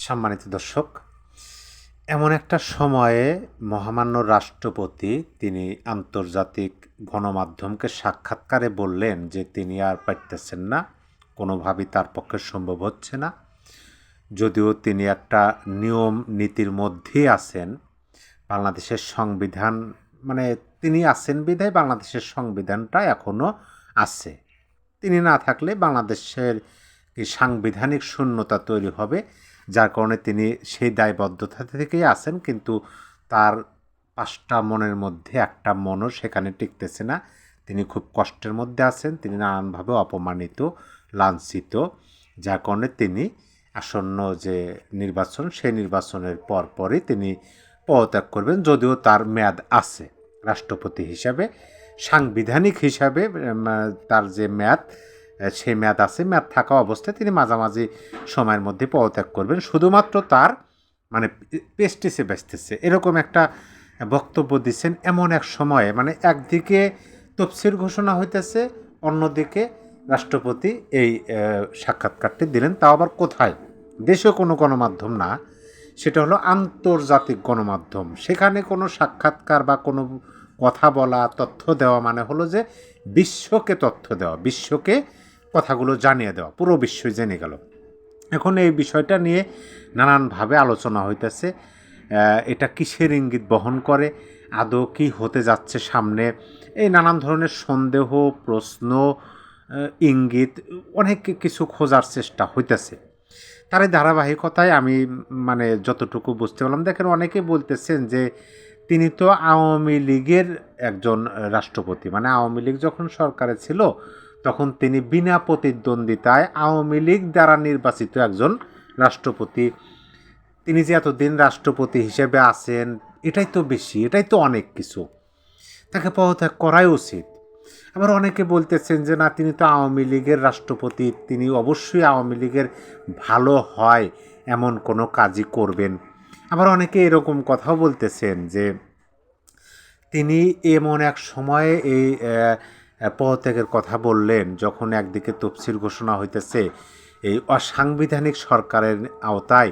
সম্মানিত দর্শক, এমন একটা সময়ে মহামান্য রাষ্ট্রপতি তিনি আন্তর্জাতিক গণমাধ্যমকে সাক্ষাৎকারে বললেন যে তিনি আর পারতেছেন না, কোনোভাবেই তার পক্ষে সম্ভব হচ্ছে না। যদিও তিনি একটা নিয়ম নীতির মধ্যেই আছেন, বাংলাদেশের সংবিধান তিনি আছেন বিধায় বাংলাদেশের সংবিধানটা এখনও আছে। তিনি না থাকলে বাংলাদেশের সাংবিধানিক শূন্যতা তৈরি হবে, যার কারণে তিনি সেই দায়বদ্ধতা থেকেই আছেন। কিন্তু তার 5টা মনের মধ্যে একটা মনও সেখানে টিকতেছে না। তিনি খুব কষ্টের মধ্যে আছেন, তিনি নানানভাবে অপমানিত, লাঞ্ছিত, যার কারণে তিনি আসন্ন যে নির্বাচন সেই নির্বাচনের পরপরই তিনি পদত্যাগ করবেন। যদিও তার মেয়াদ আছে রাষ্ট্রপতি হিসাবে, সাংবিধানিক হিসাবে তার যে মেয়াদ সেই মেয়াদ আছে। মেয়াদ থাকা অবস্থায় তিনি মাঝামাঝি সময়ের মধ্যে পদত্যাগ করবেন, শুধুমাত্র তার পেস্টিসে বেচতেছে এরকম একটা বক্তব্য দিচ্ছেন। এমন এক সময়ে একদিকে তফসির ঘোষণা হইতেছে, অন্যদিকে রাষ্ট্রপতি এই সাক্ষাৎকারটি দিলেন। তাও আবার কোথায়? দেশীয় কোনো গণমাধ্যম না, সেটা হলো আন্তর্জাতিক গণমাধ্যম। সেখানে কোনো সাক্ষাৎকার বা কোনো কথা বলা, তথ্য দেওয়া হলো যে বিশ্বকে তথ্য দেওয়া, বিশ্বকে কথাগুলো জানিয়ে দেওয়া, পুরো বিশ্বই জেনে গেল। এখন এই বিষয়টা নিয়ে নানানভাবে আলোচনা হইতেছে। এটা কিসের ইঙ্গিত বহন করে, আদৌ কী হতে যাচ্ছে সামনে, এই নানান ধরনের সন্দেহ, প্রশ্ন, ইঙ্গিত, অনেক কিছু খোঁজার চেষ্টা হইতেছে। তার এই ধারাবাহিকতায় আমি যতটুকু বুঝতে পারলাম, দেখেন অনেকে বলতেছেন যে তিনি তো আওয়ামী লীগের একজন রাষ্ট্রপতি, আওয়ামী লীগ যখন সরকারে ছিল তখন তিনি বিনা প্রতিদ্বন্দ্বিতায় আওয়ামী লীগ দ্বারা নির্বাচিত একজন রাষ্ট্রপতি। তিনি যে এতদিন রাষ্ট্রপতি হিসেবে আছেন, এটাই তো বেশি, এটাই তো অনেক কিছু, তাকে পদত্যাগ করাই উচিত। আবার অনেকে বলতেছেন যে না, তিনি তো আওয়ামী লীগের রাষ্ট্রপতি, তিনি অবশ্যই আওয়ামী লীগের ভালো হয় এমন কোনো কাজই করবেন। আবার অনেকে এরকম কথাও বলতেছেন যে তিনি এমন এক সময়ে এই পদত্যাগের কথা বললেন যখন একদিকে তফসিল ঘোষণা হইতেছে এই অসাংবিধানিক সরকারের আওতায়,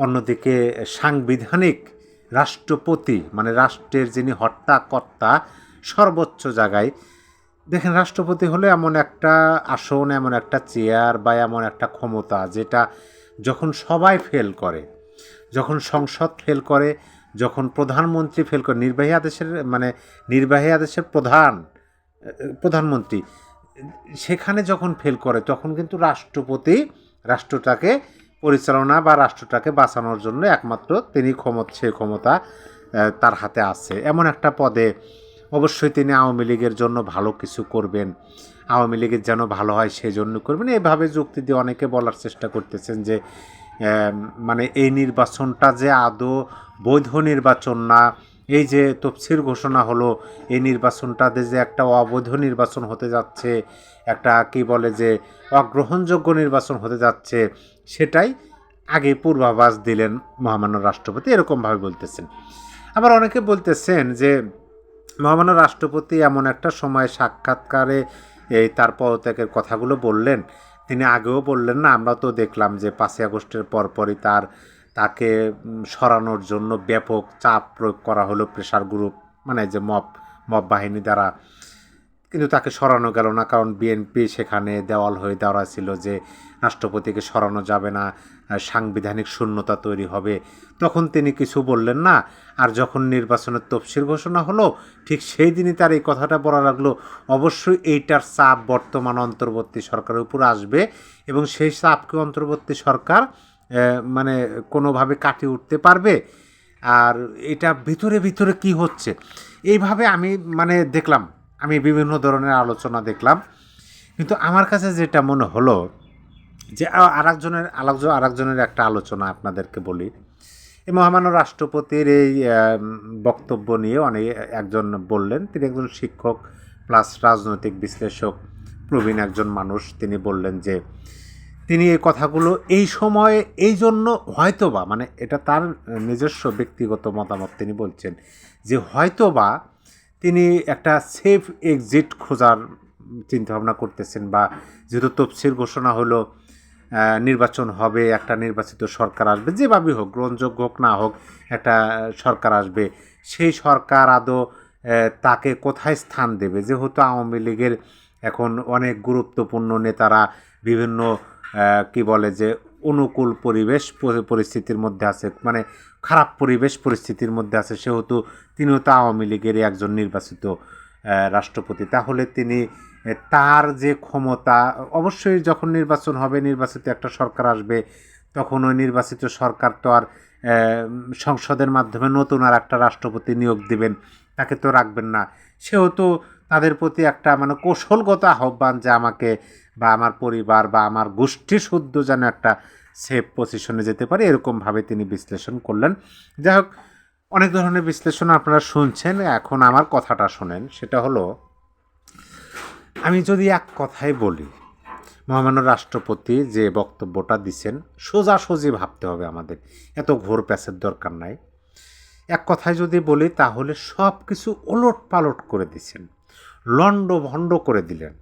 অন্যদিকে সাংবিধানিক রাষ্ট্রপতি রাষ্ট্রের যিনি হর্তাকর্তা সর্বোচ্চ জায়গায়। দেখেন, রাষ্ট্রপতি হলো এমন একটা আসন, এমন একটা চেয়ার বা এমন একটা ক্ষমতা যেটা যখন সবাই ফেল করে, যখন সংসদ ফেল করে, যখন প্রধানমন্ত্রী ফেল করে, নির্বাহী আদেশের প্রধানমন্ত্রী সেখানে যখন ফেল করে, তখন কিন্তু রাষ্ট্রপতি রাষ্ট্রটাকে পরিচালনা বা রাষ্ট্রটাকে বাঁচানোর জন্য একমাত্র তিনি সে ক্ষমতা তার হাতে আছে। এমন একটা পদে অবশ্যই তিনি আওয়ামী লীগের জন্য ভালো কিছু করবেন, আওয়ামী লীগের যেন ভালো হয় সেই জন্য করবেন। এইভাবে যুক্তি দিয়ে অনেকে বলার চেষ্টা করতেছেন যে এই নির্বাচনটা যে আদৌ বৈধ নির্বাচন না, এই যে তফসির ঘোষণা হলো, এই নির্বাচনটাতে যে একটা অবৈধ নির্বাচন হতে যাচ্ছে, একটা যে অগ্রহণযোগ্য নির্বাচন হতে যাচ্ছে, সেটাই আগে পূর্বাভাস দিলেন মহামান্য রাষ্ট্রপতি, এরকমভাবে বলতেছেন। আবার অনেকে বলতেছেন যে মহামান্য রাষ্ট্রপতি এমন একটা সময় সাক্ষাৎকারে এই তার পদত্যাগের কথাগুলো বললেন, তিনি আগেও বললেন না? আমরা তো দেখলাম যে 5ই আগস্টের পরপরই তাকে সরানোর জন্য ব্যাপক চাপ প্রয়োগ করা হলো, প্রেশার গ্রুপ যে মব বাহিনী দ্বারা, কিন্তু তাকে সরানো গেল না, কারণ বিএনপি সেখানে দেওয়াল হয়ে দাঁড়াছিল যে রাষ্ট্রপতিকে সরানো যাবে না, সাংবিধানিক শূন্যতা তৈরি হবে। তখন তিনি কিছু বললেন না। আর যখন নির্বাচনের তফসিল ঘোষণা হলো, ঠিক সেই দিনই তার এই কথাটা বলা লাগলো, অবশ্যই এইটার চাপ বর্তমান অন্তর্বর্তী সরকারের উপর আসবে এবং সেই চাপকে অন্তর্বর্তী সরকার কোনোভাবে কাটিয়ে উঠতে পারবে। আর এটা ভিতরে ভিতরে কি হচ্ছে, এইভাবে আমি দেখলাম, আমি বিভিন্ন ধরনের আলোচনা দেখলাম। কিন্তু আমার কাছে যেটা মনে হলো যে আরেকজনের একটা আলোচনা আপনাদেরকে বলি। এই মহামান্য রাষ্ট্রপতির এই বক্তব্য নিয়ে একজন বললেন, তিনি একজন শিক্ষক প্লাস রাজনৈতিক বিশ্লেষক, প্রবীণ একজন মানুষ। তিনি বললেন যে তিনি এই কথাগুলো এই সময়ে এই জন্য হয়তোবা, এটা তার নিজস্ব ব্যক্তিগত মতামত, তিনি বলছেন যে হয়তোবা তিনি একটা সেফ এক্সিট খোঁজার চিন্তাভাবনা করতেছেন, বা যেহেতু তফসিল ঘোষণা হলো, নির্বাচন হবে, একটা নির্বাচিত সরকার আসবে, যেভাবেই হোক, গ্রহণযোগ্য হোক না হোক, একটা সরকার আসবে, সেই সরকার আদৌ তাকে কোথায় স্থান দেবে? যেহেতু আওয়ামী লীগের এখন অনেক গুরুত্বপূর্ণ নেতারা বিভিন্ন কি বলে যে অনুকূল পরিবেশ পরিস্থিতির মধ্যে আছে, মানে খারাপ পরিবেশ পরিস্থিতির মধ্যে আছে, সেহেতু তিনিও তো আওয়ামী লীগেরই একজন নির্বাচিত রাষ্ট্রপতি। তাহলে তিনি তার যে ক্ষমতা, অবশ্যই যখন নির্বাচন হবে, নির্বাচিত একটা সরকার আসবে, তখন ওই নির্বাচিত সরকার তো আর সংসদের মাধ্যমে নতুন আর একটা রাষ্ট্রপতি নিয়োগ দিবেন, তাকে তো রাখবেন না। সেহেতু তাদের প্রতি একটা মানে কৌশলগত আহ্বান যে আমাকে বা আমার পরিবার বা আমার গোষ্ঠী শুদ্ধ যেন একটা সেফ পজিশনে যেতে পারে, এরকমভাবে তিনি বিশ্লেষণ করলেন। যাই হোক, অনেক ধরনের বিশ্লেষণ আপনারা শুনছেন, এখন আমার কথাটা শোনেন। সেটা হলো, আমি যদি এক কথায় বলি, মহামান্য রাষ্ট্রপতি যে বক্তব্যটা দিচ্ছেন, সোজাসুজি ভাবতে হবে আমাদের, এত ঘোর প্যাচের দরকার নাই। এক কথায় যদি বলি তাহলে সব কিছু ওলট পালট করে দিচ্ছেন, লণ্ড ভণ্ড করে দিলেন।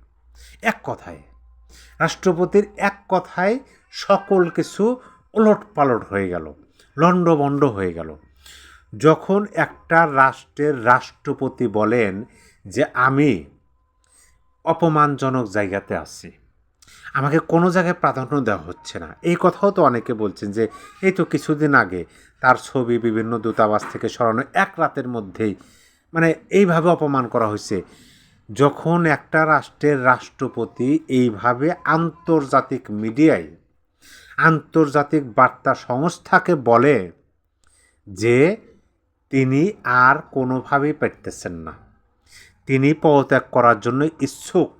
এক কথায় রাষ্ট্রপতির এক কথায় সকল কিছু ওলট পালট হয়ে গেল, লণ্ড ভণ্ড হয়ে গেল। যখন একটা রাষ্ট্রের রাষ্ট্রপতি বলেন যে আমি অপমানজনক জায়গাতে আছি, আমাকে কোনো জায়গায় প্রাধান্য দেওয়া হচ্ছে না, এই কথাও তো অনেকে বলছেন যে এই তো কিছুদিন আগে তার ছবি বিভিন্ন দূতাবাস থেকে সরানো, এক রাতের মধ্যেই মানে এইভাবে অপমান করা হয়েছে। যখন একটা রাষ্ট্রের রাষ্ট্রপতি এইভাবে আন্তর্জাতিক মিডিয়ায়, আন্তর্জাতিক বার্তা সংস্থাকে বলে যে তিনি আর কোনোভাবেই পারতেছেন না, তিনি পদত্যাগ করার জন্য ইচ্ছুক,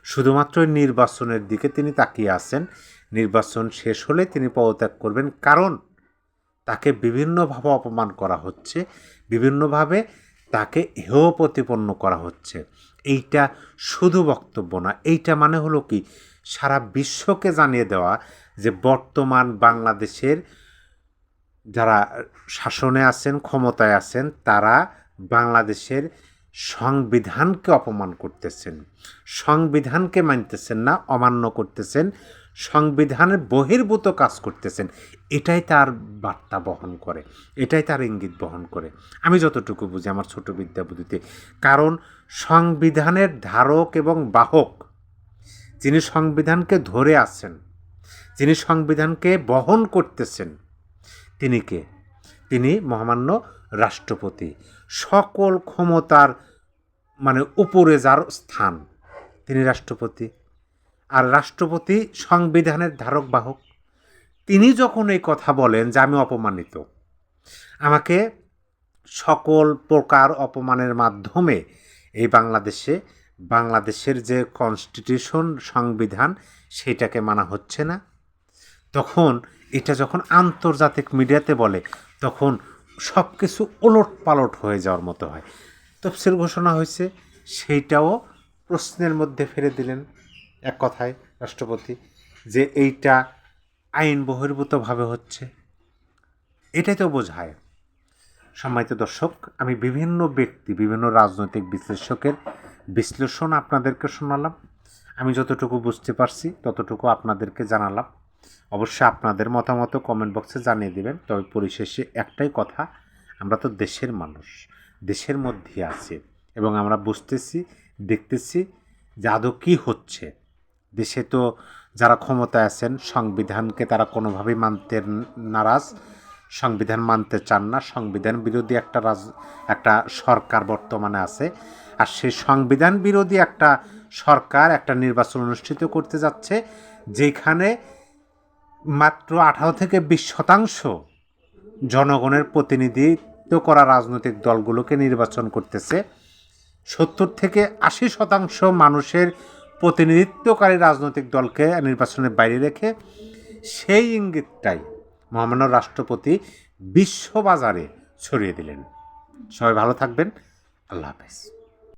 শুধুমাত্র নির্বাচনের দিকে তিনি তাকিয়ে আছেন, নির্বাচন শেষ হলে তিনি পদত্যাগ করবেন, কারণ তাকে বিভিন্নভাবে অপমান করা হচ্ছে, বিভিন্নভাবে তাকে হেয় প্রতিপন্ন করা হচ্ছে। এইটা শুধু বক্তব্য না, এইটা মানে হলো কি, সারা বিশ্বকে জানিয়ে দেওয়া যে বর্তমান বাংলাদেশের যারা শাসনে আছেন, ক্ষমতায় আছেন, তারা বাংলাদেশের সংবিধানকে অপমান করতেছেন, সংবিধানকে মানতেছেন না, অমান্য করতেছেন, সংবিধানের বহির্ভূত কাজ করতেছেন। এটাই তার বার্তা বহন করে, এটাই তার ইঙ্গিত বহন করে, আমি যতটুকু বুঝি আমার ছোট বিদ্যা বুদ্ধিতে। কারণ সংবিধানের ধারক এবং বাহক, যিনি সংবিধানকে ধরে আছেন, যিনি সংবিধানকে বহন করতেছেন, তিনি কে? তিনি মহামান্য রাষ্ট্রপতি। সকল ক্ষমতার মানে উপরে যার স্থান, তিনি রাষ্ট্রপতি। আর রাষ্ট্রপতি সংবিধানের ধারক বাহক। তিনি যখন এই কথা বলেন যে আমি অপমানিত, আমাকে সকল প্রকার অপমানের মাধ্যমে এই বাংলাদেশের যে কনস্টিটিউশন, সংবিধান, সেটাকে মানা হচ্ছে না, তখন এটা যখন আন্তর্জাতিক মিডিয়াতে বলে, তখন সব কিছু ওলট পালট হয়ে যাওয়ার মতো হয়। তফসিল ঘোষণা হয়েছে, সেইটাও প্রশ্নের মধ্যে ফেলে দিলেন এক কথায় রাষ্ট্রপতি, যে এইটা আইন বহির্ভূতভাবে হচ্ছে। এটাই তো বোঝায়। সম্মানিত দর্শক, আমি বিভিন্ন ব্যক্তি, বিভিন্ন রাজনৈতিক বিশ্লেষকের বিশ্লেষণ আপনাদেরকে শোনালাম। আমি যতটুকু বুঝতে পারছি ততটুকু আপনাদেরকে জানালাম। অবশ্যই আপনাদের মতামত কমেন্ট বক্সে জানিয়ে দেবেন। তবে পরিশেষে একটাই কথা, আমরা তো দেশের মানুষ, দেশের মধ্যে আছি, এবং আমরা বুঝতেছি, দেখতেছি যে আদৌ কী হচ্ছে। দেশে তো যারা ক্ষমতায় আছেন, সংবিধানকে তারা কোনোভাবেই মানতে নারাজ, সংবিধান মানতে চান না, সংবিধান বিরোধী একটা সরকার বর্তমানে আছে। আর সেই সংবিধান বিরোধী একটা সরকার একটা নির্বাচন অনুষ্ঠিত করতে যাচ্ছে, যেখানে মাত্র 18 থেকে 20% জনগণের প্রতিনিধিত্ব করা রাজনৈতিক দলগুলোকে নির্বাচন করতেছে, 70 থেকে 80% মানুষের প্রতিনিধিত্বকারী রাজনৈতিক দলকে নির্বাচনের বাইরে রেখে, সেই ইঙ্গিতটাই মহামান্য রাষ্ট্রপতি বিশ্ববাজারে ছড়িয়ে দিলেন। সবাই ভালো থাকবেন। আল্লাহ হাফেজ।